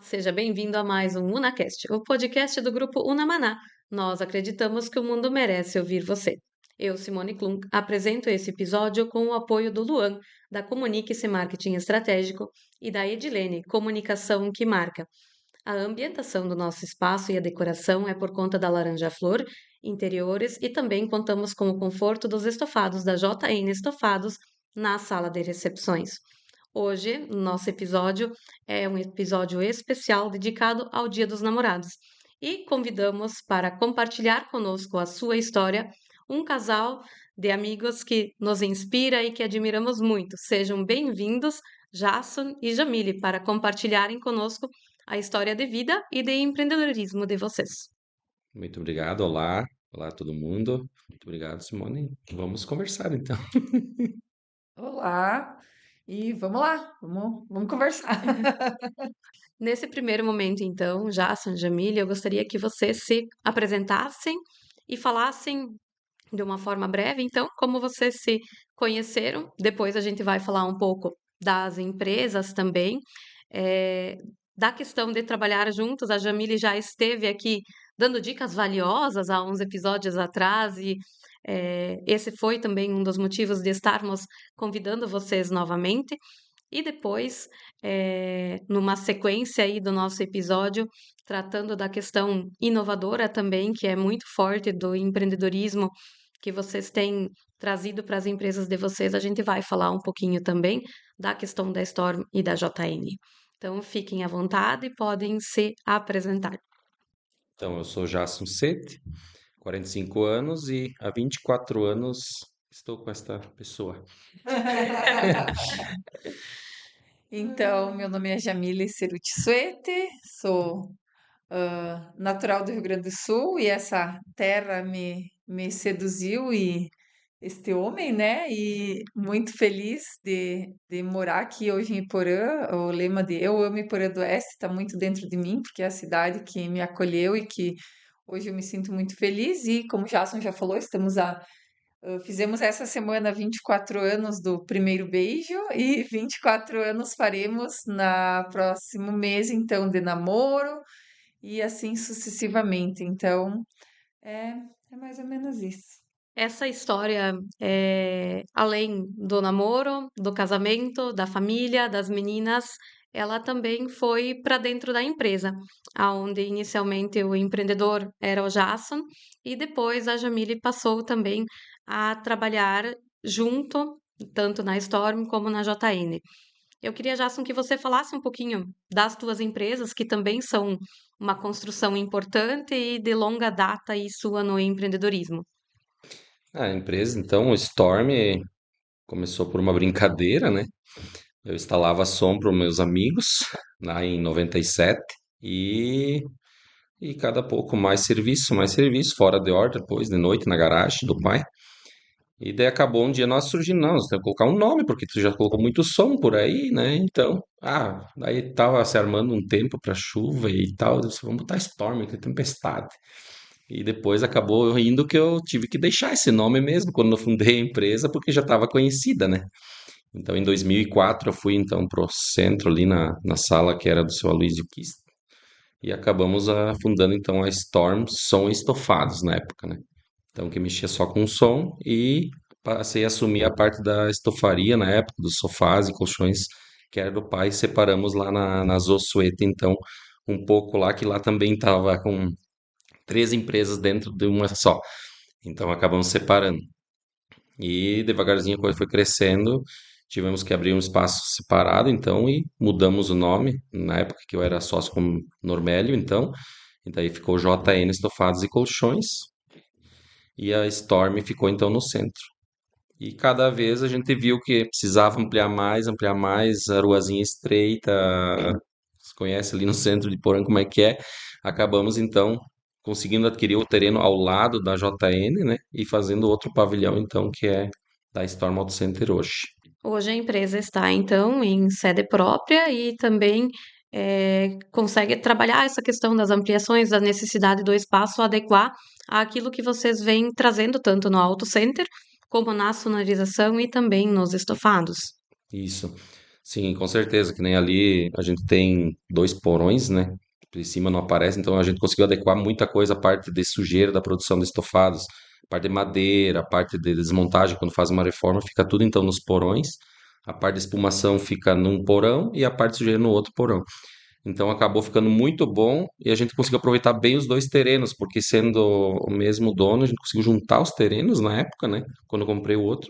seja bem-vindo a mais um UnaCast, o podcast do grupo Unamaná. Nós acreditamos que o mundo merece ouvir você. Eu, Simone Klunk, apresento esse episódio com o apoio do Luan, da Comunique-se Marketing Estratégico, e da Edilene, Comunicação que Marca. A ambientação do nosso espaço e a decoração é por conta da Laranja Flor, interiores, e também contamos com o conforto dos estofados da JN Estofados na sala de recepções. Hoje, nosso episódio é um episódio especial dedicado ao Dia dos Namorados e convidamos para compartilhar conosco a sua história um casal de amigos que nos inspira e que admiramos muito. Sejam bem-vindos, Jasson e Jamile, para compartilharem conosco a história de vida e de empreendedorismo de vocês. Muito obrigado, olá, olá todo mundo. Muito obrigado, Simone. Vamos conversar então. Olá, e vamos lá, vamos conversar. Nesse primeiro momento, então, Jasson, Jamile, eu gostaria que vocês se apresentassem e falassem de uma forma breve, então, como vocês se conheceram. Depois a gente vai falar um pouco das empresas também, eh, da questão de trabalhar juntos. A Jamile já esteve aqui dando dicas valiosas há uns episódios atrás e esse foi também um dos motivos de estarmos convidando vocês novamente. E depois, numa sequência aí do nosso episódio, tratando da questão inovadora também, que é muito forte do empreendedorismo que vocês têm trazido para as empresas de vocês, a gente vai falar um pouquinho também da questão da Storm e da JN. Então, fiquem à vontade e podem se apresentar. Então, eu sou Jasson Sete, 45 anos e há 24 anos estou com esta pessoa. Então, meu nome é Jamile Serutsuete, sou natural do Rio Grande do Sul e essa terra me seduziu e este homem, né? E muito feliz de morar aqui hoje em Iporã. O lema de Eu Amo Iporã do Oeste está muito dentro de mim, porque é a cidade que me acolheu e que hoje eu me sinto muito feliz. E como o Jason já falou, fizemos essa semana 24 anos do primeiro beijo e 24 anos faremos na próximo mês, então, de namoro e assim sucessivamente. Então, é, é mais ou menos isso. Essa história, além do namoro, do casamento, da família, das meninas, ela também foi para dentro da empresa, aonde inicialmente o empreendedor era o Jasson e depois a Jamile passou também a trabalhar junto, tanto na Storm como na JN. Eu queria, Jasson, que você falasse um pouquinho das tuas empresas, que também são uma construção importante e de longa data e sua no empreendedorismo. A empresa, então, o Storm começou por uma brincadeira, né? Eu instalava som para os meus amigos lá em 97 e, e cada pouco mais serviço, fora de hora, depois de noite na garagem do pai. E daí acabou um dia nós surgindo, não, você tem que colocar um nome, porque tu já colocou muito som por aí, né? Então, daí tava se armando um tempo para chuva e tal, eu disse, vamos botar Storm, que é tempestade. E depois acabou indo que eu tive que deixar esse nome mesmo quando eu fundei a empresa, porque já estava conhecida, né? Então, em 2004, eu fui então pro centro ali na sala que era do seu Aloysio Kist, e acabamos fundando então a Storm Som e Estofados na época, né? Então, que mexia só com som e passei a assumir a parte da estofaria na época, dos sofás e colchões que era do pai. Separamos lá na Zosueta, então, um pouco lá, que lá também estava com três empresas dentro de uma só. Então, acabamos separando. E devagarzinho a coisa foi crescendo, tivemos que abrir um espaço separado, então, e mudamos o nome. Na época que eu era sócio com o Normélio, então, e daí ficou JN Estofados e Colchões e a Storm ficou então no centro. E cada vez a gente viu que precisava ampliar mais, a ruazinha estreita, você conhece ali no centro de Porã como é que é. Acabamos então conseguindo adquirir o terreno ao lado da JN, né? E fazendo outro pavilhão então que é da Storm Auto Center hoje. Hoje a empresa está, então, em sede própria e também consegue trabalhar essa questão das ampliações, da necessidade do espaço adequar àquilo que vocês vêm trazendo tanto no auto center como na sonorização e também nos estofados. Isso. Sim, com certeza, que nem ali a gente tem dois porões, né? Por cima não aparece, então a gente conseguiu adequar muita coisa, a parte de sujeira da produção de estofados, a parte de madeira, a parte de desmontagem, quando faz uma reforma, fica tudo então nos porões. A parte de espumação fica num porão e a parte de sujeira no outro porão. Então acabou ficando muito bom e a gente conseguiu aproveitar bem os dois terrenos, porque sendo o mesmo dono, a gente conseguiu juntar os terrenos na época, né? Quando eu comprei o outro,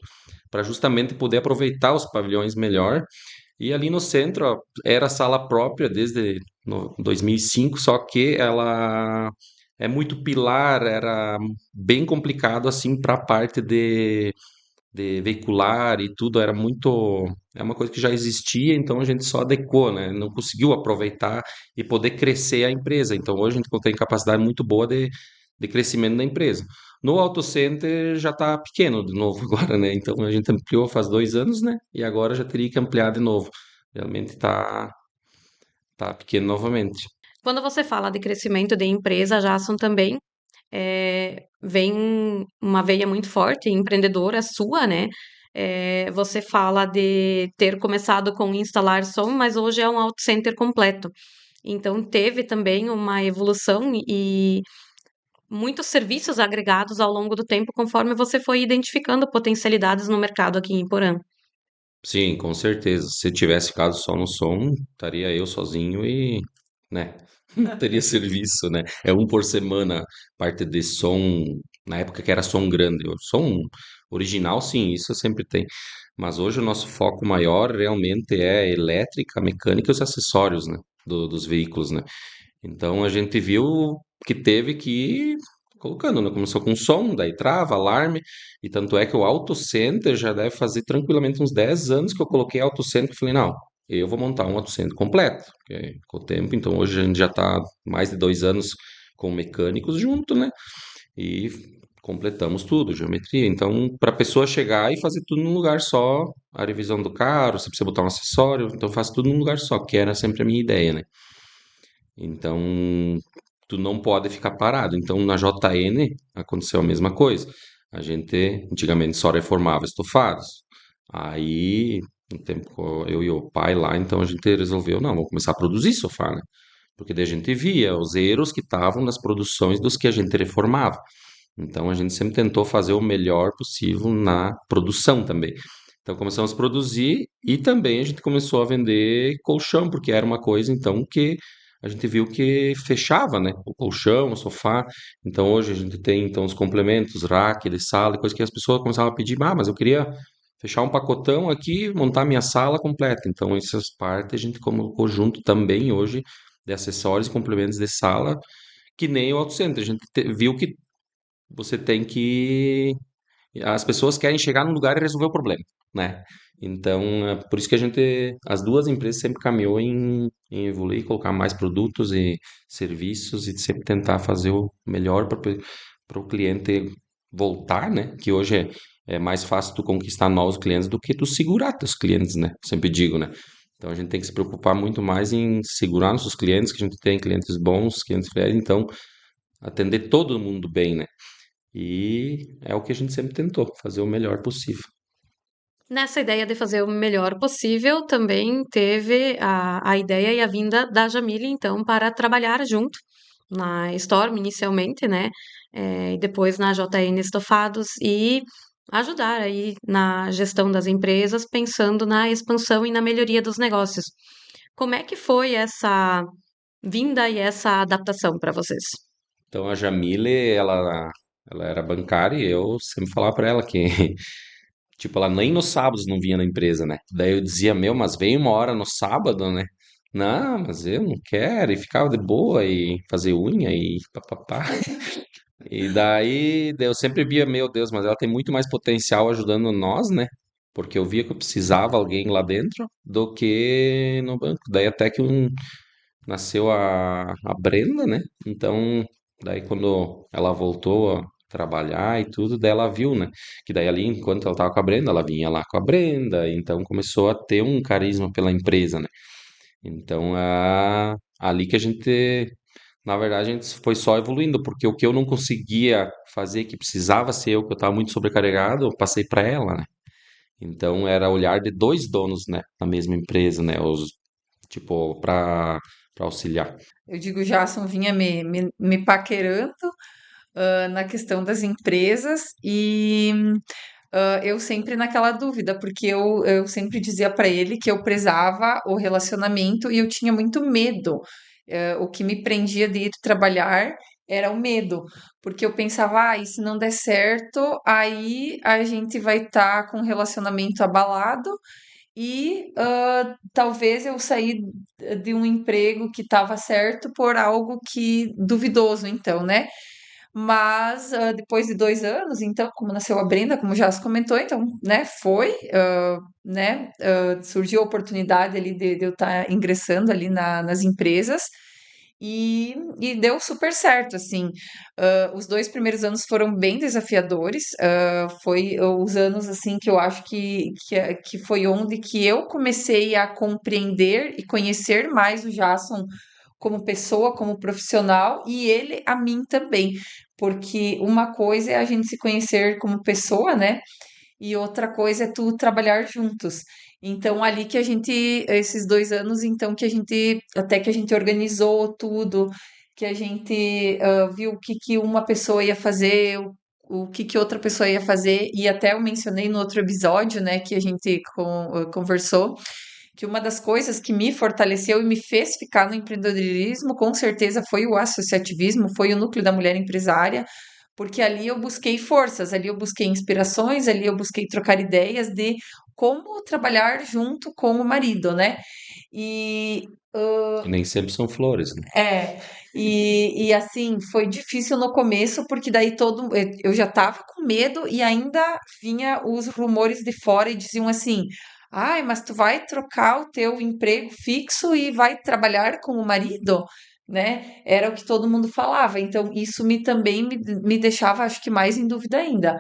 para justamente poder aproveitar os pavilhões melhor. E ali no centro, ó, era sala própria desde 2005, só que ela é muito pilar, era bem complicado assim para a parte de veicular e tudo, era muito. É uma coisa que já existia, então a gente só adequou, né? Não conseguiu aproveitar e poder crescer a empresa. Então hoje a gente tem capacidade muito boa de crescimento da empresa. No Auto Center já está pequeno de novo agora, né? Então a gente ampliou faz 2 anos, né? E agora já teria que ampliar de novo. Realmente tá pequeno novamente. Quando você fala de crescimento de empresa, a Jason também vem uma veia muito forte, empreendedora sua, né? Você fala de ter começado com instalar som, mas hoje é um auto center completo. Então, teve também uma evolução e muitos serviços agregados ao longo do tempo, conforme você foi identificando potencialidades no mercado aqui em Porã. Sim, com certeza. Se tivesse ficado só no som, estaria eu sozinho e, né, não teria serviço, né? É um por semana, parte de som, na época que era som grande. O som original, sim, isso sempre tem. Mas hoje o nosso foco maior realmente é elétrica, mecânica e os acessórios, né, dos veículos, né? Então a gente viu que teve que ir colocando, né? Começou com som, daí trava, alarme, e tanto é que o Auto Center já deve fazer tranquilamente uns 10 anos que eu coloquei Auto Center e falei, não, eu vou montar um Auto Center completo, porque com o tempo, então hoje a gente já está mais de 2 anos com mecânicos junto, né? E completamos tudo, geometria. Então, para a pessoa chegar e fazer tudo num lugar só, a revisão do carro, se precisa botar um acessório, então faz tudo num lugar só, que era sempre a minha ideia, né? Então, tu não pode ficar parado. Então, na JN aconteceu a mesma coisa. A gente antigamente só reformava estofados. Aí, no tempo eu e o pai lá, então a gente resolveu, não, vamos começar a produzir sofá, né? Porque daí a gente via os erros que estavam nas produções dos que a gente reformava. Então a gente sempre tentou fazer o melhor possível na produção também. Então começamos a produzir e também a gente começou a vender colchão, porque era uma coisa então que a gente viu que fechava, né? O colchão, o sofá. Então hoje a gente tem então os complementos, rack de sala, coisa que as pessoas começavam a pedir, ah, mas eu queria fechar um pacotão aqui, montar minha sala completa. Então essas partes a gente colocou junto também hoje de acessórios e complementos de sala, que nem o Auto Center. A gente viu que você tem que. As pessoas querem chegar num lugar e resolver o problema, né? Então, é por isso que a gente, as duas empresas sempre caminhou em evoluir, colocar mais produtos e serviços e sempre tentar fazer o melhor para o cliente voltar, né? Que hoje é mais fácil tu conquistar novos clientes do que tu segurar teus clientes, né? Sempre digo, né? Então a gente tem que se preocupar muito mais em segurar nossos clientes, que a gente tem clientes bons, clientes fiéis, então atender todo mundo bem, né? E é o que a gente sempre tentou, fazer o melhor possível. Nessa ideia de fazer o melhor possível, também teve a ideia e a vinda da Jamile, então, para trabalhar junto na Storm, inicialmente, né? E depois na JN Estofados e ajudar aí na gestão das empresas, pensando na expansão e na melhoria dos negócios. Como é que foi essa vinda e essa adaptação para vocês? Então a Jamile, ela era bancária e eu sempre falava para ela que, tipo, ela nem nos sábados não vinha na empresa, né? Daí eu dizia, meu, mas vem uma hora no sábado, né? Não, mas eu não quero, e ficava de boa e fazer unha e papapá. E daí eu sempre via, meu Deus, mas ela tem muito mais potencial ajudando nós, né? Porque eu via que eu precisava alguém lá dentro do que no banco. Daí até que nasceu a Brenda, né? Então, daí quando ela voltou a trabalhar e tudo, daí ela viu, né? Que daí ali, enquanto ela tava com a Brenda, ela vinha lá com a Brenda, então começou a ter um carisma pela empresa, né? Então, ali que a gente, na verdade, a gente foi só evoluindo, porque o que eu não conseguia fazer, que precisava ser eu, que eu estava muito sobrecarregado, eu passei para ela, né? Então era olhar de dois donos, né, na mesma empresa, né, tipo, para auxiliar. Eu digo, o Jason vinha me paquerando, na questão das empresas e eu sempre naquela dúvida, porque eu sempre dizia para ele que eu prezava o relacionamento e eu tinha muito medo. O que me prendia de ir trabalhar era o medo, porque eu pensava, e se não der certo, aí a gente vai estar com o relacionamento abalado e talvez eu sair de um emprego que estava certo por algo que duvidoso, então, né? Mas depois de 2 anos, então, como nasceu a Brenda, como já se comentou, então, né, né, surgiu a oportunidade ali de eu estar ingressando ali nas empresas e deu super certo, assim. Os 2 primeiros anos foram bem desafiadores, foi os anos, assim, que eu acho que foi onde que eu comecei a compreender e conhecer mais o Jason como pessoa, como profissional, e ele a mim também, porque uma coisa é a gente se conhecer como pessoa, né? E outra coisa é tu trabalhar juntos. Então, ali que a gente, esses 2 anos, então, que a gente, até que a gente organizou tudo, que a gente viu o que que uma pessoa ia fazer, o que que outra pessoa ia fazer, e até eu mencionei no outro episódio, né, que a gente conversou, que uma das coisas que me fortaleceu e me fez ficar no empreendedorismo, com certeza, foi o associativismo, foi o núcleo da mulher empresária, porque ali eu busquei forças, ali eu busquei inspirações, ali eu busquei trocar ideias de como trabalhar junto com o marido, né? E E nem sempre são flores, né? é, e assim, foi difícil no começo, porque daí eu já tava com medo e ainda vinha os rumores de fora e diziam assim: ai, mas tu vai trocar o teu emprego fixo e vai trabalhar com o marido, né? Era o que todo mundo falava. Então, isso também me deixava, acho que mais em dúvida ainda.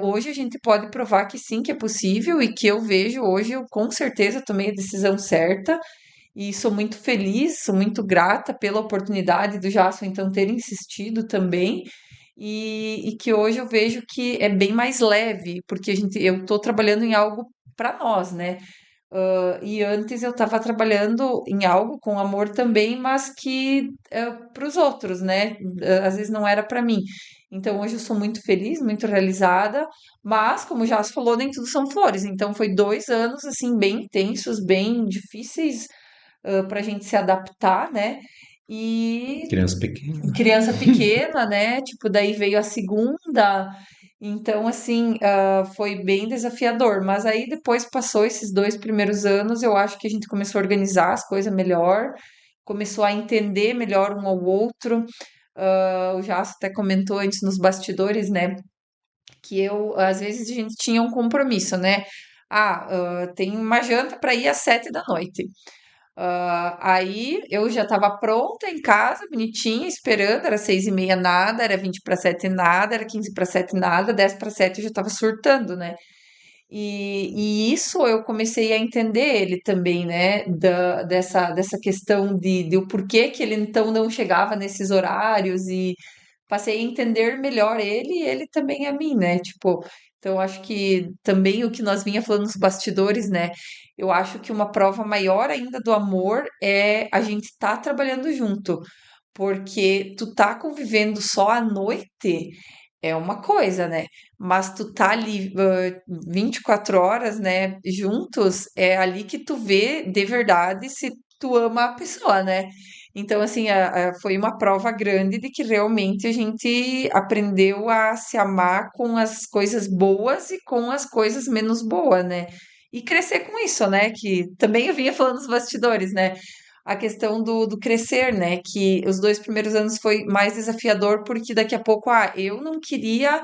Hoje a gente pode provar que sim, que é possível e que eu vejo hoje, eu com certeza tomei a decisão certa e sou muito feliz, sou muito grata pela oportunidade do Jason, então, ter insistido também. E que hoje eu vejo que é bem mais leve, porque eu estou trabalhando em algo para nós, né? E antes eu estava trabalhando em algo com amor também, mas que para os outros, né? Às vezes não era para mim. Então hoje eu sou muito feliz, muito realizada, mas como já se falou, nem tudo são flores. Então foi 2 anos assim bem intensos, bem difíceis para a gente se adaptar, né? E Criança pequena. criança pequena, né? Tipo, daí veio a segunda. Então, assim, foi bem desafiador. Mas aí depois passou esses 2 primeiros anos, eu acho que a gente começou a organizar as coisas melhor, começou a entender melhor um ao outro. O Jasso até comentou antes nos bastidores, né? Que às vezes, a gente tinha um compromisso, né? Tem uma janta para ir às 7 da noite. Aí eu já estava pronta em casa, bonitinha, esperando. Era 6h30 nada, era 20 para 7 nada, era 15 para 7 nada, 10 para 7 eu já estava surtando, né? E isso eu comecei a entender ele também, né? Dessa questão de o porquê que ele então não chegava nesses horários e passei a entender melhor ele e ele também a mim, né? Tipo, então acho que também o que nós vinha falando nos bastidores, né? Eu acho que uma prova maior ainda do amor é a gente estar trabalhando junto, porque tu tá convivendo só à noite é uma coisa, né? Mas tu tá ali 24 horas, né, juntos, é ali que tu vê de verdade se tu ama a pessoa, né? Então, assim, foi uma prova grande de que realmente a gente aprendeu a se amar com as coisas boas e com as coisas menos boas, né? E crescer com isso, né? Que também eu vinha falando nos bastidores, né? A questão do crescer, né? Que os 2 primeiros anos foi mais desafiador, porque daqui a pouco, eu não queria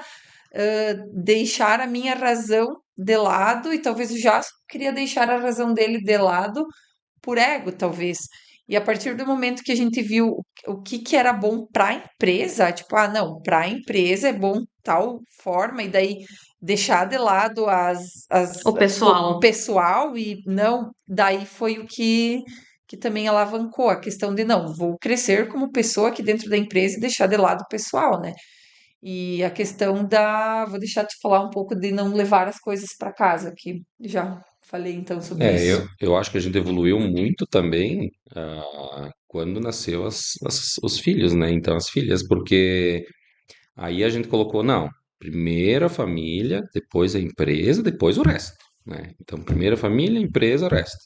deixar a minha razão de lado, e talvez o Jasper queria deixar a razão dele de lado por ego, talvez. E a partir do momento que a gente viu o que que era bom para a empresa, tipo, não, para a empresa é bom tal forma, e daí deixar de lado O o pessoal. pessoal, e não, daí foi o que também alavancou a questão de não, vou crescer como pessoa aqui dentro da empresa e deixar de lado o pessoal, né? E a questão vou deixar te falar um pouco de não levar as coisas para casa, que já falei então sobre É, isso. eu acho que a gente evoluiu muito também quando nasceu os filhos, né? Então, as filhas, porque aí a gente colocou, não, primeiro a família, depois a empresa, depois o resto, né? Então, primeiro a família, empresa, o resto.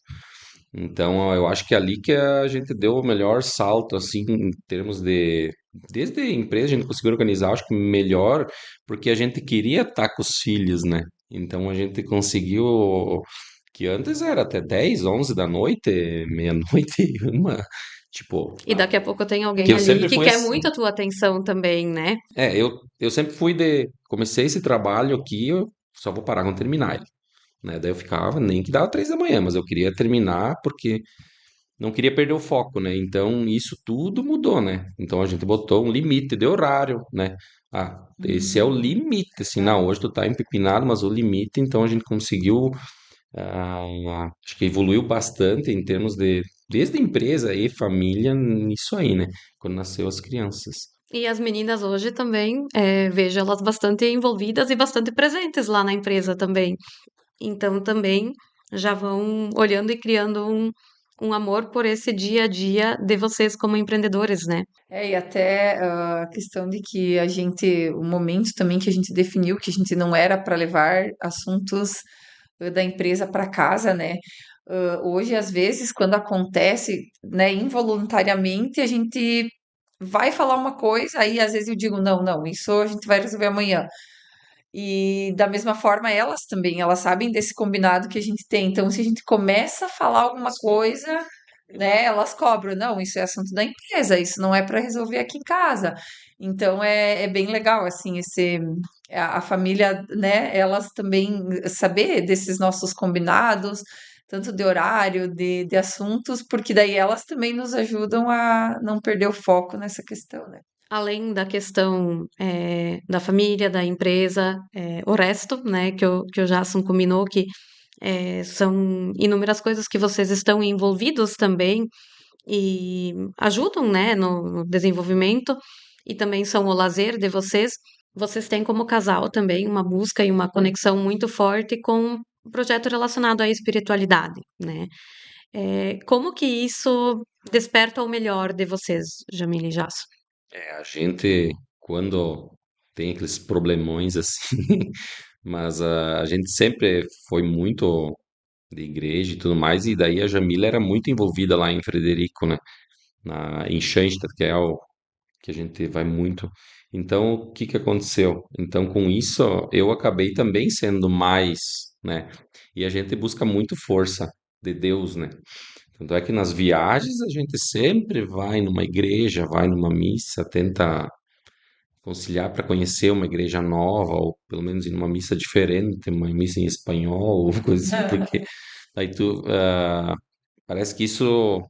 Então, eu acho que é ali que a gente deu o melhor salto, assim, em termos de. Desde a empresa, a gente conseguiu organizar, acho que melhor, porque a gente queria estar com os filhos, né? Então, a gente conseguiu. Que antes era até 10, 11 da noite, meia-noite, uma. Tipo, E daqui a pouco tem que alguém eu ali sempre que fui quer assim. muito a tua atenção também, né? Eu sempre fui de. Comecei esse trabalho aqui, eu só vou parar quando terminar ele, né? Daí eu ficava, nem que dava 3 da manhã, mas eu queria terminar porque não queria perder o foco, né? Então isso tudo mudou, né? Então a gente botou um limite de horário, né? Ah, esse é o Hum, limite, assim, não, legal. hoje tu tá empepinado, mas o limite, então a gente conseguiu, acho que evoluiu bastante em termos de, desde empresa e família, nisso aí, né? Quando nasceu as crianças. E as meninas hoje também, vejo elas bastante envolvidas e bastante presentes lá na empresa também. Então também já vão olhando e criando um amor por esse dia a dia de vocês como empreendedores, né? E até a questão de que o momento também que a gente definiu que a gente não era para levar assuntos da empresa para casa, né? Hoje, às vezes, quando acontece, né, involuntariamente, a gente vai falar uma coisa, aí às vezes eu digo, não, não, isso a gente vai resolver amanhã. E da mesma forma, elas também, elas sabem desse combinado que a gente tem. Então, se a gente começa a falar alguma coisa, né, elas cobram. Não, isso é assunto da empresa, isso não é para resolver aqui em casa. Então, é bem legal, assim, a família, né, elas também saber desses nossos combinados, tanto de horário, de assuntos, porque daí elas também nos ajudam a não perder o foco nessa questão, né? Além da questão da família, da empresa, o resto, né, que o Jason combinou, que são inúmeras coisas que vocês estão envolvidos também e ajudam, né, no desenvolvimento e também são o lazer de vocês. Vocês têm como casal também uma busca e uma conexão muito forte com um projeto relacionado à espiritualidade, né? Como que isso desperta o melhor de vocês, Jamile e Jasso? A gente, quando tem aqueles problemões assim, mas a gente sempre foi muito de igreja e tudo mais, e daí a Jamila era muito envolvida lá em Frederico, né? Em Schanstatt, que é o que a gente vai muito. Então, o que que aconteceu? Então, com isso, eu acabei também sendo mais, né? E a gente busca muito força de Deus, né? Tanto é que nas viagens a gente sempre vai numa igreja, vai numa missa, tenta conciliar para conhecer uma igreja nova, ou pelo menos ir numa missa diferente, uma missa em espanhol, ou coisa assim, porque aí parece que isso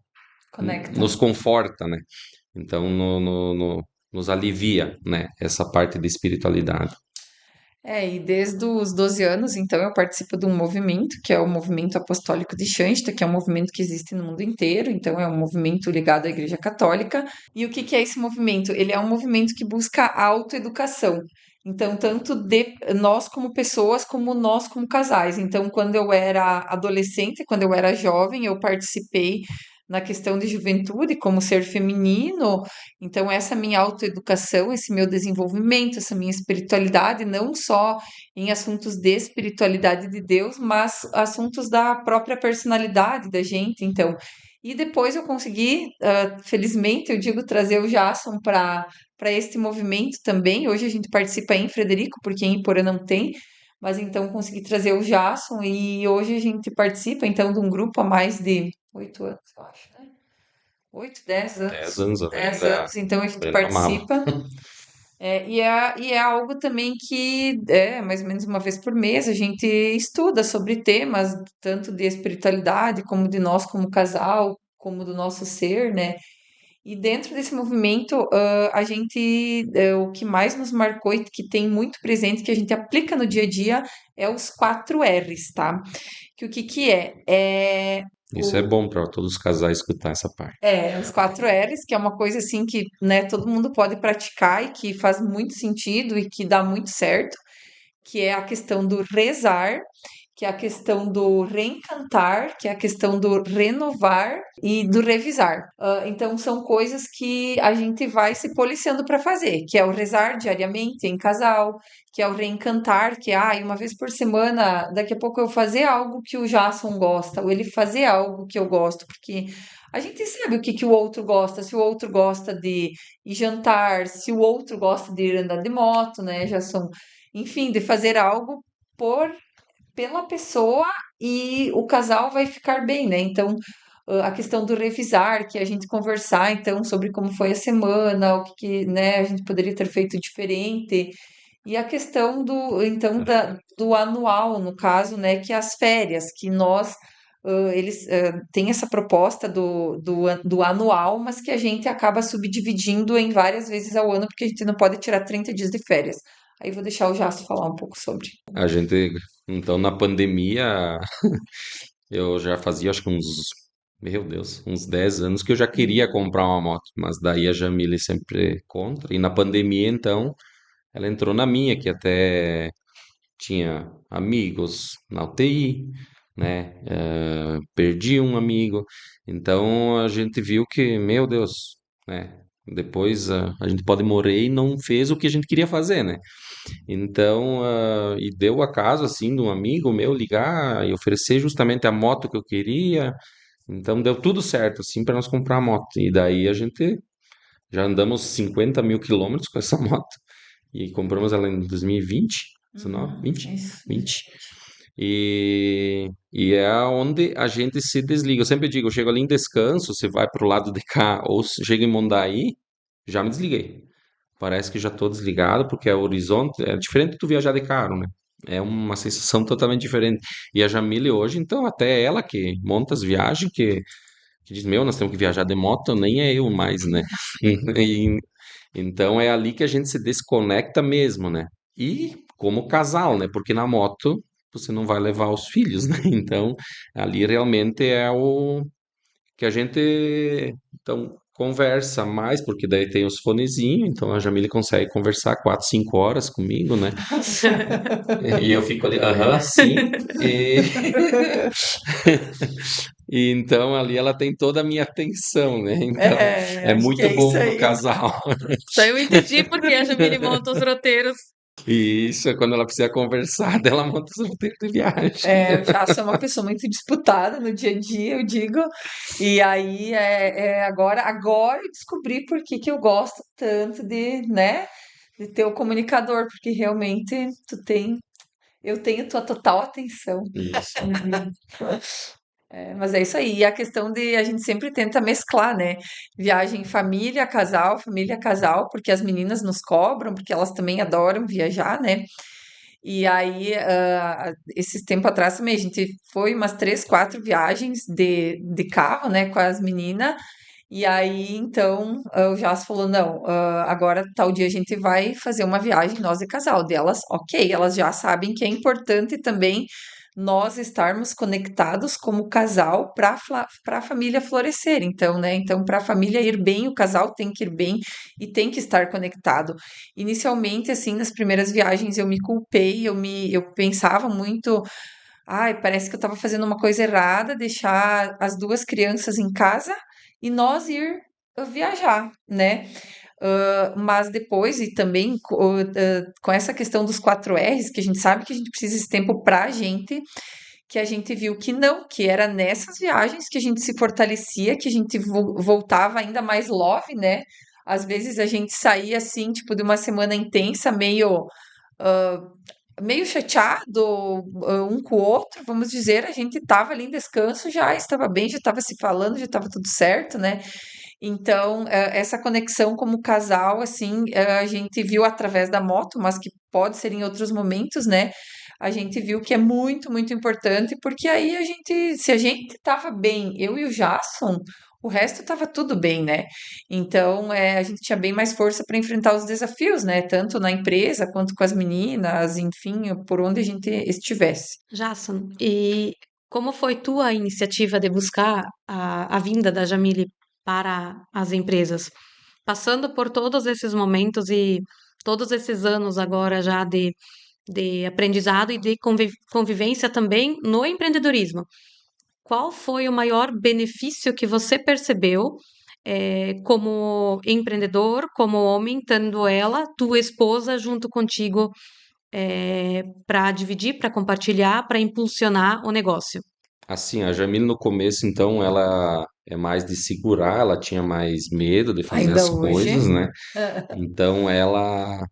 Conecta. nos conforta, né? Então, nos alivia, né? Essa parte de espiritualidade. E desde os 12 anos, então, eu participo de um movimento, que é o Movimento Apostólico de Xanxta, que é um movimento que existe no mundo inteiro, então é um movimento ligado à Igreja Católica. E o que que é esse movimento? Ele é um movimento que busca a autoeducação. Então, tanto de nós como pessoas, como nós como casais. Então, quando eu era adolescente, quando eu era jovem, eu participei na questão de juventude, como ser feminino, então, essa minha autoeducação, esse meu desenvolvimento, essa minha espiritualidade, não só em assuntos de espiritualidade de Deus, mas assuntos da própria personalidade da gente. Então, e depois eu consegui, felizmente, eu digo, trazer o Jason para este movimento também. Hoje a gente participa em Frederico, porque em Iporã não tem. Mas então consegui trazer o Jason e hoje a gente participa então de um grupo há mais de 8 anos, eu acho, né? 8, 10 10 anos. anos eu 10 anos, então a gente ainda amava. participa. E é algo também que, mais ou menos uma vez por mês, a gente estuda sobre temas, tanto de espiritualidade, como de nós como casal, como do nosso ser, né? E dentro desse movimento, o que mais nos marcou e que tem muito presente, que a gente aplica no dia a dia, é os 4 R's, tá? Que o que que é? Isso é bom para todos os casais escutar essa parte. Os 4 L's, que é uma coisa assim que, né, todo mundo pode praticar e que faz muito sentido e que dá muito certo, que é a questão do rezar, que é a questão do reencantar, que é a questão do renovar e do revisar. Então, são coisas que a gente vai se policiando para fazer, que é o rezar diariamente em casal, que é o reencantar, que é, uma vez por semana, daqui a pouco eu fazer algo que o Jason gosta, ou ele fazer algo que eu gosto, porque a gente sabe o que, que o outro gosta, se o outro gosta de ir jantar, se o outro gosta de ir andar de moto, né, Jason? Enfim, de fazer algo por pela pessoa e o casal vai ficar bem, né? Então, a questão do revisar, que é a gente conversar, então, sobre como foi a semana, o que, né, a gente poderia ter feito diferente. E a questão então, do anual, no caso, né, que é as férias, que nós, eles têm essa proposta do anual, mas que a gente acaba subdividindo em várias vezes ao ano, porque a gente não pode tirar 30 dias de férias. Aí vou deixar o Jasto falar um pouco sobre. A gente, então, na pandemia, eu já fazia, acho que meu Deus, uns 10 anos que eu já queria comprar uma moto, mas daí a Jamile sempre contra. E na pandemia, então, ela entrou na minha, que até tinha amigos na UTI, né? Perdi um amigo. Então a gente viu que, meu Deus, né? Depois a gente pode morrer e não fez o que a gente queria fazer, né? Então, e deu o acaso assim de um amigo meu ligar e oferecer justamente a moto que eu queria. Então deu tudo certo assim para nós comprar a moto. E daí a gente já andamos 50.000 quilômetros com essa moto e compramos ela em 2020, 19, Uhum, 20, isso. 20. E é onde a gente se desliga. Eu sempre digo, eu chego ali em descanso, você vai para o lado de cá ou chega em Mondaí, já me desliguei. Parece que já estou desligado, porque é o horizonte, é diferente de tu viajar de carro, né? É uma sensação totalmente diferente. E a Jamile hoje, então, até ela que monta as viagens, que diz, meu, nós temos que viajar de moto, nem é eu mais, né? E, então é ali que a gente se desconecta mesmo, né? E como casal, né? Porque na moto você não vai levar os filhos, né? Então ali realmente é o que a gente então conversa mais, porque daí tem os fonezinhos, então a Jamile consegue conversar 4, 5 horas comigo, né? E eu fico ali, aham, sim. E... e então ali ela tem toda a minha atenção, né? Então é Acho que muito é isso bom pro aí. casal. Então eu entendi porque a Jamile monta os roteiros. E isso é quando ela precisa conversar, dela monta os roteiros de viagem. Eu já sou uma pessoa muito disputada no dia a dia, eu digo. E aí, agora eu descobri por que que eu gosto tanto né, de ter o comunicador, porque realmente eu tenho tua total atenção. Isso. Mas é isso aí. E a questão de a gente sempre tenta mesclar, né? Viagem família, casal, porque as meninas nos cobram, porque elas também adoram viajar, né? E aí, esses tempo atrás também, a gente foi umas 3, 4 viagens de carro, né, com as meninas. E aí, então, o Jas falou: não, agora tal dia a gente vai fazer uma viagem, nós de casal. Delas, ok, elas já sabem que é importante também nós estarmos conectados como casal para a família florescer. Então, né? Então, para a família ir bem, o casal tem que ir bem e tem que estar conectado. Inicialmente, assim, nas primeiras viagens eu me culpei, eu pensava muito, ai, parece que eu estava fazendo uma coisa errada, deixar as 2 crianças em casa e nós ir viajar, né? Mas depois, e também com essa questão dos 4 R's, que a gente sabe que a gente precisa desse tempo pra gente, que a gente viu que não, que era nessas viagens que a gente se fortalecia, que a gente voltava ainda mais love, né? Às vezes a gente saía assim, tipo, de uma semana intensa, ah, meio chateado, um com o outro, vamos dizer, a gente estava ali em descanso, já estava bem, já estava se falando, já estava tudo certo, né? Então, essa conexão como casal, assim, a gente viu através da moto, mas que pode ser em outros momentos, né? A gente viu que é muito, muito importante, porque aí se a gente estava bem, eu e o Jason, o resto estava tudo bem, né? Então, a gente tinha bem mais força para enfrentar os desafios, né? Tanto na empresa quanto com as meninas, enfim, por onde a gente estivesse. Jason, e como foi tua iniciativa de buscar a vinda da Jamile para as empresas? Passando por todos esses momentos e todos esses anos agora já de aprendizado e de convivência também no empreendedorismo. Qual foi o maior benefício que você percebeu, como empreendedor, como homem, tendo ela, tua esposa, junto contigo, para dividir, para compartilhar, para impulsionar o negócio? Assim, a Jamile no começo, então, ela é mais de segurar, ela tinha mais medo de fazer Ainda as coisas, hoje. né? Então, ela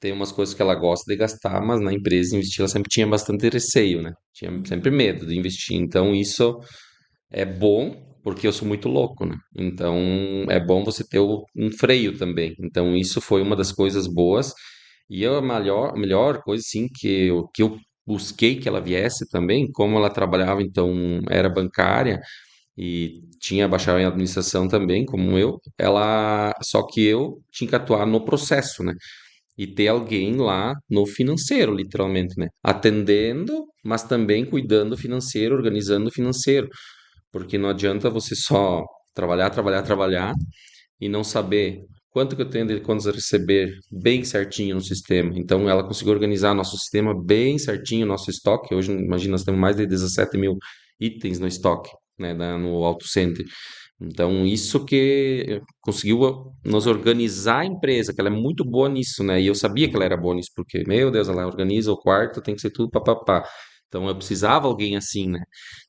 tem umas coisas que ela gosta de gastar, mas na empresa investir ela sempre tinha bastante receio, né? Tinha sempre medo de investir. Então, isso é bom porque eu sou muito louco, né? Então, é bom você ter um freio também. Então, isso foi uma das coisas boas. E a melhor coisa, sim, que eu busquei que ela viesse também, como ela trabalhava, então, era bancária e tinha bacharel em administração também, como eu, ela, só que eu tinha que atuar no processo, né? E ter alguém lá no financeiro, literalmente, né? Atendendo, mas também cuidando do financeiro, organizando o financeiro. Porque não adianta você só trabalhar, trabalhar, trabalhar e não saber quanto que eu tenho de contas a receber bem certinho no sistema. Então, ela conseguiu organizar nosso sistema bem certinho, nosso estoque. Hoje, imagina, nós temos mais de 17 mil itens no estoque, né, no Auto Center. Então, isso que conseguiu nos organizar a empresa, que ela é muito boa nisso, né? E eu sabia que ela era boa nisso, porque, meu Deus, ela organiza o quarto, tem que ser tudo papapá. Então, eu precisava alguém assim, né?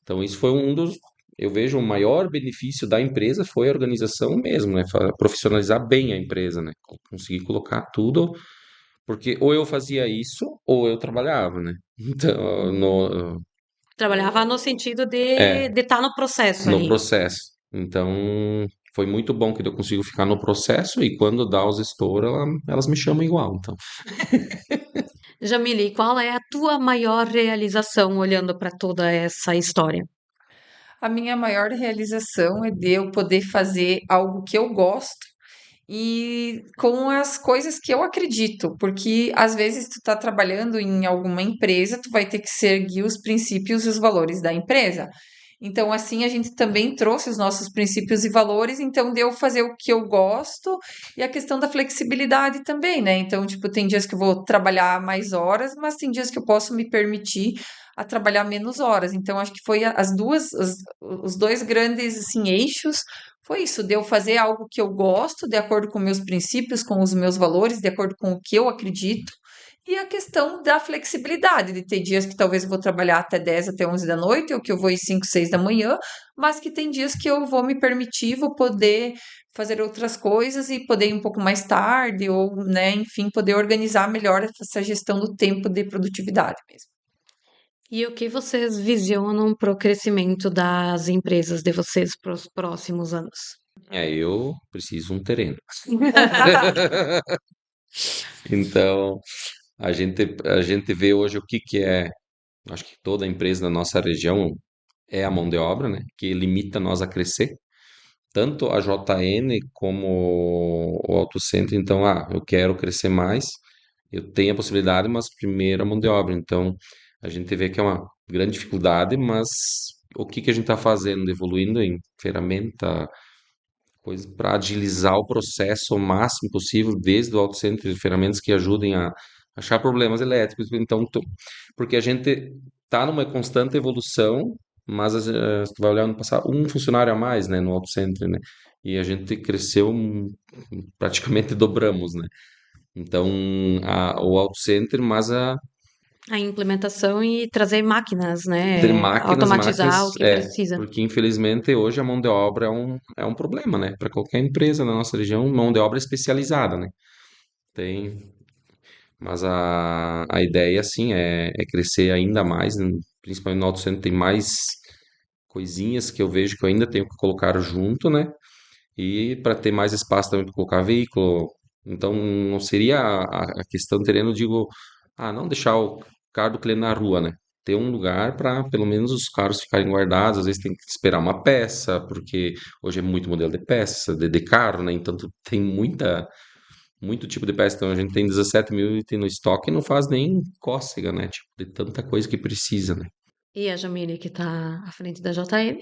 Então, isso foi um dos. Eu vejo o maior benefício da empresa foi a organização mesmo, né? Profissionalizar bem a empresa, né? Conseguir colocar tudo, porque ou eu fazia isso ou eu trabalhava, né? Então, Trabalhava no sentido de é, estar no processo no ali. processo. Então, foi muito bom que eu consigo ficar no processo e quando dá os estouro, elas me chamam igual. Então, Jamile, qual é a tua maior realização olhando para toda essa história? A minha maior realização é de eu poder fazer algo que eu gosto e com as coisas que eu acredito, porque às vezes tu tá trabalhando em alguma empresa, tu vai ter que seguir os princípios e os valores da empresa. Então, assim, a gente também trouxe os nossos princípios e valores, então deu fazer o que eu gosto e a questão da flexibilidade também, né? Então, tipo, tem dias que eu vou trabalhar mais horas, mas tem dias que eu posso me permitir a trabalhar menos horas. Então, acho que foi os dois grandes, assim, eixos foi isso, de eu fazer algo que eu gosto, de acordo com meus princípios, com os meus valores, de acordo com o que eu acredito, e a questão da flexibilidade, de ter dias que talvez eu vou trabalhar até 10, até 11 da noite, ou que eu vou ir 5, 6 da manhã, mas que tem dias que eu vou me permitir, vou poder fazer outras coisas e poder ir um pouco mais tarde, ou, né, enfim, poder organizar melhor essa gestão do tempo de produtividade mesmo. E o que vocês visionam para o crescimento das empresas de vocês para os próximos anos? eu preciso um terreno. Então, a gente vê hoje o que que é, acho que toda empresa da nossa região é a mão de obra, né? Que limita nós a crescer. Tanto a JN como o Auto Center. Então, eu quero crescer mais, eu tenho a possibilidade, mas primeiro a mão de obra. Então, a gente vê que é uma grande dificuldade, mas o que que a gente está fazendo? Evoluindo em ferramenta, coisas para agilizar o processo o máximo possível, desde o Auto Center, ferramentas que ajudem a achar problemas elétricos. Então, porque a gente está numa constante evolução, mas tu vai olhar no passado, um funcionário a mais, né, no Auto Center, né? E a gente cresceu, praticamente dobramos, né? Então, o Auto Center, mas A implementação e trazer máquinas, ter né? máquinas, Automatizar o que precisa. porque infelizmente hoje a mão de obra é um problema, né? Para qualquer empresa na nossa região, mão de obra especializada, né? Tem, mas a ideia, assim, é crescer ainda mais, né? Principalmente no Auto Center tem mais coisinhas que eu vejo que eu ainda tenho que colocar junto, né? E para ter mais espaço também para colocar veículo. Então, não seria a questão do terreno, eu digo, não deixar o carro do cliente na rua, né? Ter um lugar para pelo menos os carros ficarem guardados. Às vezes tem que esperar uma peça, porque hoje é muito modelo de peça, de carro, né? Então, tem muito tipo de peça. Então, a gente tem 17 mil itens no estoque e não faz nem cócega, né? Tipo, de tanta coisa que precisa, né? E a Jamile, que está à frente da JN?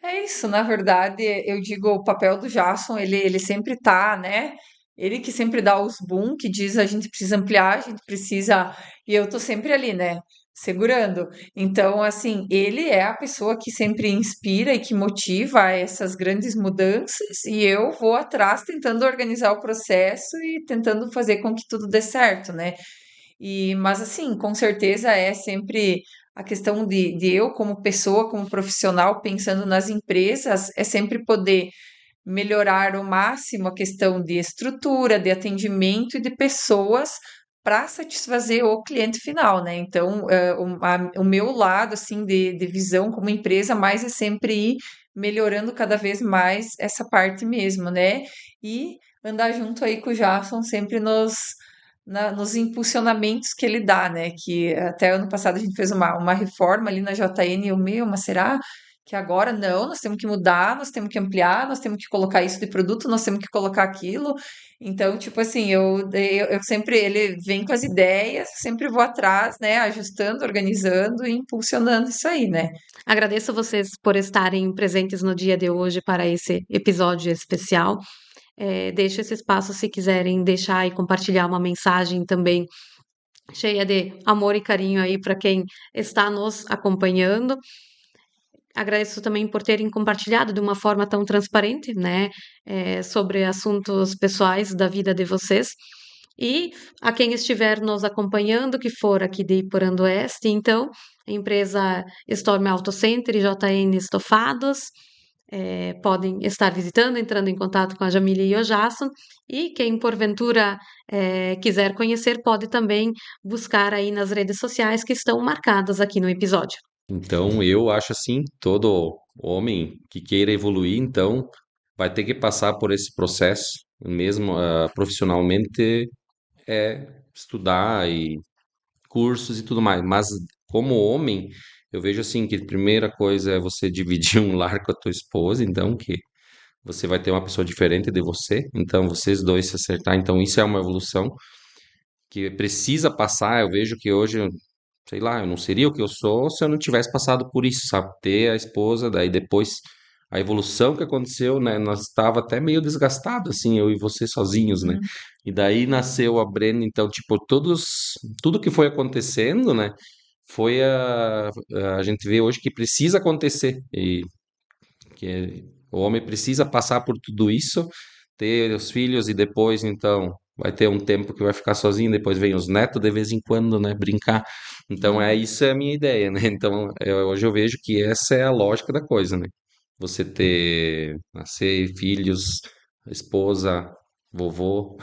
É isso, na verdade, eu digo, o papel do Jason, ele sempre tá, né? Ele que sempre dá os boom, que diz a gente precisa ampliar, a gente precisa. E eu tô sempre ali, né? Segurando. Então, assim, ele é a pessoa que sempre inspira e que motiva essas grandes mudanças, e eu vou atrás tentando organizar o processo e tentando fazer com que tudo dê certo, né? Mas assim, com certeza é sempre a questão de eu, como pessoa, como profissional, pensando nas empresas, é sempre poder melhorar ao máximo a questão de estrutura, de atendimento e de pessoas para satisfazer o cliente final, né? Então, o meu lado, assim, de visão como empresa, mais é sempre ir melhorando cada vez mais essa parte mesmo, né? E andar junto aí com o Jason sempre nos impulsionamentos que ele dá, né? Que até ano passado a gente fez uma reforma ali na JN e eu, meu, mas será que agora não? Nós temos que mudar, nós temos que ampliar, nós temos que colocar isso de produto, nós temos que colocar aquilo. Então, tipo assim, eu sempre, ele vem com as ideias, sempre vou atrás, né? Ajustando, organizando e impulsionando isso aí, né? Agradeço vocês por estarem presentes no dia de hoje para esse episódio especial. Deixo esse espaço se quiserem deixar e compartilhar uma mensagem também cheia de amor e carinho aí para quem está nos acompanhando. Agradeço também por terem compartilhado de uma forma tão transparente, né, sobre assuntos pessoais da vida de vocês. E a quem estiver nos acompanhando, que for aqui de Iporã-do-Oeste, então, a empresa Storm Auto Center e JN Estofados, podem estar visitando, entrando em contato com a Jamília e o Jason. E quem, porventura, quiser conhecer, pode também buscar aí nas redes sociais que estão marcadas aqui no episódio. Então, eu acho assim, todo homem que queira evoluir, então, vai ter que passar por esse processo, mesmo profissionalmente, é estudar e cursos e tudo mais. Mas como homem, eu vejo assim que a primeira coisa é você dividir um lar com a tua esposa, então que você vai ter uma pessoa diferente de você, então vocês dois se acertar, então isso é uma evolução que precisa passar. Eu vejo que hoje, sei lá, eu não seria o que eu sou se eu não tivesse passado por isso, sabe? Ter a esposa, daí depois a evolução que aconteceu, né? Nós estava até meio desgastado, assim, eu e você sozinhos, né? Uhum. E daí nasceu a Brenda, então, tipo, tudo que foi acontecendo, né? Foi a gente vê hoje que precisa acontecer e que o homem precisa passar por tudo isso, ter os filhos e depois, então, vai ter um tempo que vai ficar sozinho, depois vem os netos de vez em quando, né, brincar. Então, Uhum. isso é a minha ideia, né? Então, hoje eu vejo que essa é a lógica da coisa, né? Você nascer filhos, esposa, vovô,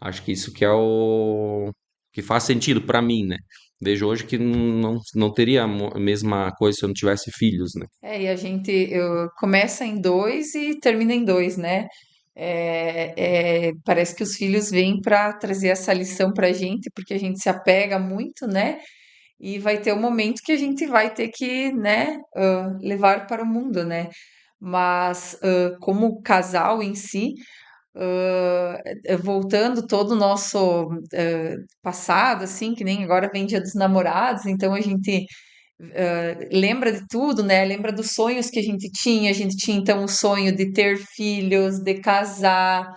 acho que isso que é o que faz sentido para mim, né? Vejo hoje que não teria a mesma coisa se eu não tivesse filhos, né? E a gente começa em dois e termina em dois, né? Parece que os filhos vêm para trazer essa lição para a gente, porque a gente se apega muito, né? E vai ter um momento que a gente vai ter que, né, levar para o mundo, né? Mas como casal em si, voltando todo o nosso passado, assim, que nem agora vem Dia dos Namorados, então a gente lembra de tudo, né? Lembra dos sonhos que a gente tinha. A gente tinha então o sonho de ter filhos, de casar,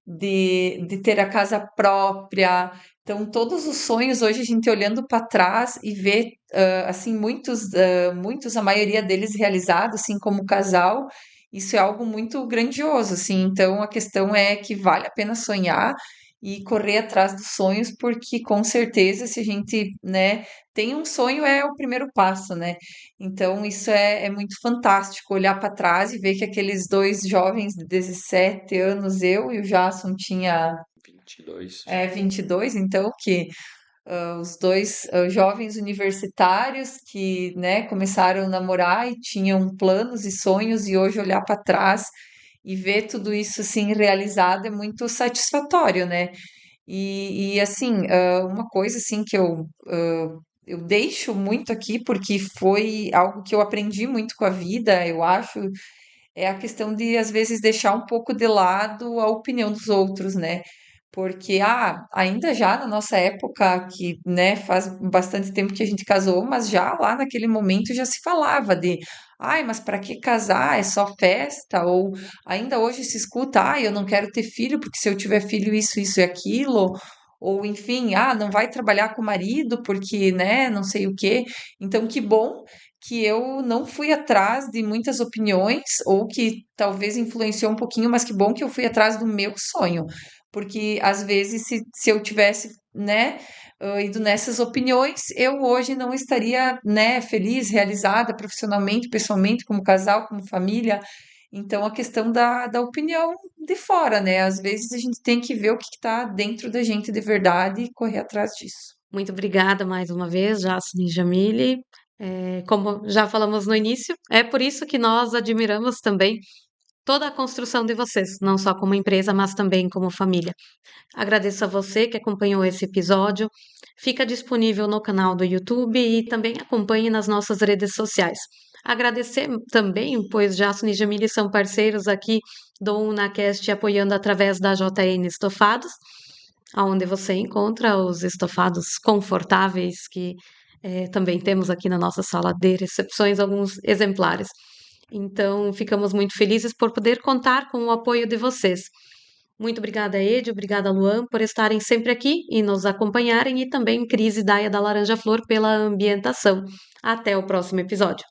de ter a casa própria. Então, todos os sonhos hoje a gente olhando para trás e vê assim muitos, a maioria deles realizados, assim como casal. Isso é algo muito grandioso, assim. Então, a questão é que vale a pena sonhar e correr atrás dos sonhos, porque com certeza, se a gente, né, tem um sonho, é o primeiro passo, né? Então, isso é muito fantástico olhar para trás e ver que aqueles dois jovens de 17 anos, eu e o Jason tinha 22. 22, então, que os dois jovens universitários que, né, começaram a namorar e tinham planos e sonhos, e hoje olhar para trás e ver tudo isso assim realizado é muito satisfatório, né? Assim, uma coisa assim que eu deixo muito aqui, porque foi algo que eu aprendi muito com a vida, eu acho, é a questão de, às vezes, deixar um pouco de lado a opinião dos outros, né? Porque, ainda já na nossa época, que, né, faz bastante tempo que a gente casou, mas já lá naquele momento já se falava de, mas para que casar? É só festa? Ou ainda hoje se escuta, eu não quero ter filho, porque se eu tiver filho, isso e aquilo. Ou, enfim, não vai trabalhar com o marido, porque, né, não sei o quê. Então, que bom que eu não fui atrás de muitas opiniões, ou que talvez influenciou um pouquinho, mas que bom que eu fui atrás do meu sonho. Porque às vezes, se eu tivesse, né, ido nessas opiniões, eu hoje não estaria, né, feliz, realizada profissionalmente, pessoalmente, como casal, como família. Então, a questão da opinião de fora, né? Às vezes a gente tem que ver o que está dentro da gente de verdade e correr atrás disso. Muito obrigada mais uma vez, Jasmine e Jamile. Como já falamos no início, é por isso que nós admiramos também toda a construção de vocês, não só como empresa, mas também como família. Agradeço a você que acompanhou esse episódio. Fica disponível no canal do YouTube e também acompanhe nas nossas redes sociais. Agradecer também, pois Jasmine e Jamile são parceiros aqui do UnaCast, apoiando através da JN Estofados, onde você encontra os estofados confortáveis que também temos aqui na nossa sala de recepções, alguns exemplares. Então, ficamos muito felizes por poder contar com o apoio de vocês. Muito obrigada, Ed, obrigada, Luan, por estarem sempre aqui e nos acompanharem, e também Cris e Daia da Laranja Flor pela ambientação. Até o próximo episódio.